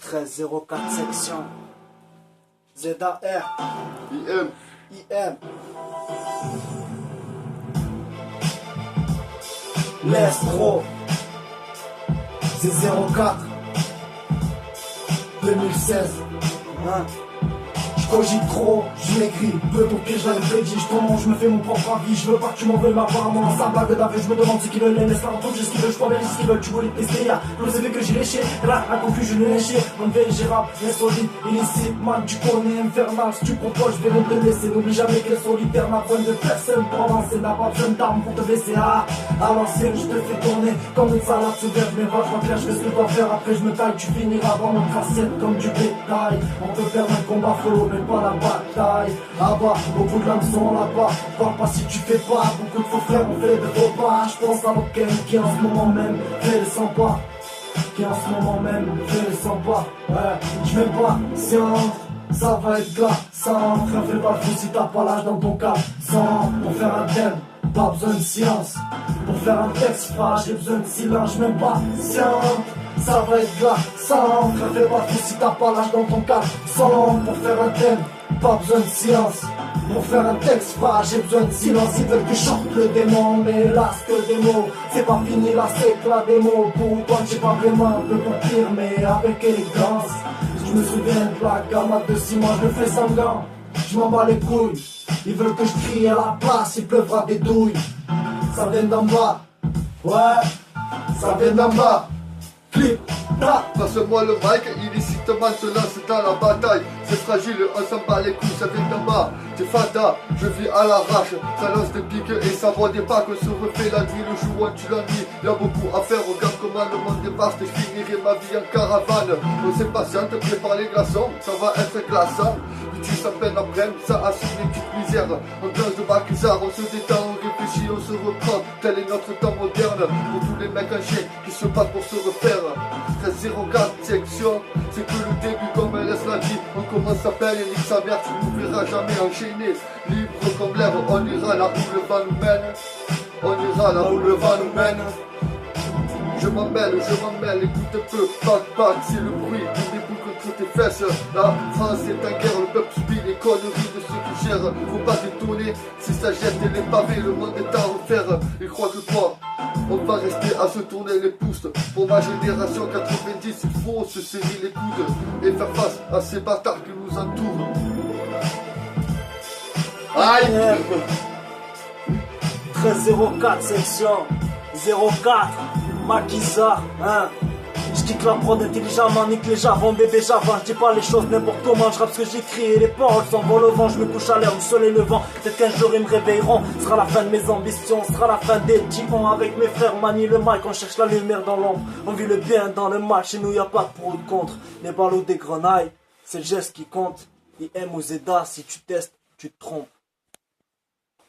1304 section ZAR IM. IM L'Estro c'est 04 2016 hein. Je cogite trop, je m'écris, peu pour que je l'aille prédit, je tombe, je me fais mon propre avis, je veux pas que tu m'en veuilles ma part, mon sa blague d'après, je me demande ce qu'ils veulent, laisse la rencontre, ce qu'ils veulent, je crois bien ce qu'ils veulent, tu voulais tester, y'a le CV que j'ai léché, là, la confu, je l'ai léché, mon VG rap, insolite, illicite, man, tu connais, infernal, si tu proposes, je vais te laisser, n'oublie jamais qu'elle est solitaire, n'a besoin de personne pour avancer, n'a pas besoin d'armes pour te blesser, à l'ancienne, je te fais tourner, comme une salade sous verre, je m'évade, je m'éclaire, je fais ce que je dois faire, après je me taille, tu finiras dans notre assiette comme du bétail, on peut perdre un combat follow, mais pas la bataille. Là-bas, au bout de l'hameçon, là-bas, parle pas si tu fais pas. Beaucoup de faux frères ont fait de faux pas. Je pense à l'auquel qui en ce moment même fait le 100 pas. Qui en ce moment même fait le 100 pas. Ouais, je m'aime pas, science. Ça va être glaçant. Frère, fais pas le fou si t'as pas l'âge dans ton cas. Sans, pour faire un thème, pas besoin de science. Pour faire un texte froid, j'ai besoin de silence. Je m'aime pas, science. Ça va être glaçant. Frère, fais pas le fou si t'as pas l'âge dans ton cas. Sans, pour faire un thème, pas besoin de silence. Pour faire un texte pas, j'ai besoin de silence. Ils veulent que je chante le démon, mais là c'est que des mots. C'est pas fini là, c'est que la démo. Pour toi j'ai pas vraiment un peu pour pire, mais avec élégance. Je me souviens de la gamme de 6 mois, je le fais sanglant. Je m'en bats les couilles. Ils veulent que je crie à la place, il pleuvra des douilles. Ça vient d'en bas, ouais, ça vient d'en bas. Clip, Passe-moi le mic, illicitement se lance dans la bataille. C'est fragile, on s'en bat les couilles, ça vient d'en bas. C'est fata, je vis à l'arrache. Ça lance des piques et ça voit des bacs. On se refait la nuit, le jour où tu l'ennuies. Y'a beaucoup à faire, regarde comment le monde est vaste. Je finirai ma vie en caravane. On s'impatiente, prépare les glaçons, ça va être glaçant. Tu s'en peine après, ça assume les petites misères. On danse de Bacuzard, on se détend, on réfléchit, on se reprend. Tel est notre temps moderne. Pour tous les mecs en chien qui se battent pour se refaire. 1304 section, c'est que le début comme elle laisse la vie. On commence à peine et nique sa mère, tu nous verras jamais enchaîner. Libre comme l'air, on ira là où le vent nous mène. On ira là où le vent nous mène. Je m'en mêle, écoute un peu, pac, c'est le bruit des boules contre tes fesses. La France est en guerre, le peuple subit les conneries de ceux qui gèrent. Faut pas t'étonner, si ça jette les pavés, le monde est à refaire. Ils croient que quoi, on va rester à se tourner les pouces. Pour ma génération 90, il faut se serrer les coudes et faire face à ces bâtards qui nous entourent. Aïe! 1304 section 04 Maquisa, hein. Je kick la prod intelligemment, nique les javons, bébé Java. Je dis pas les choses n'importe comment, je rappe ce que j'écris et les paroles s'envolent au vent. Je me couche à l'air, le soleil levant. Peut-être qu'un jour ils me réveilleront. Sera la fin de mes ambitions, sera la fin des timons. Avec mes frères, manie le mic, on cherche la lumière dans l'ombre. On vit le bien dans le mal, chez nous y a pas de pour ou de contre. Les ballots des grenailles, c'est le geste qui compte. IM ou Zeda, si tu testes, tu te trompes.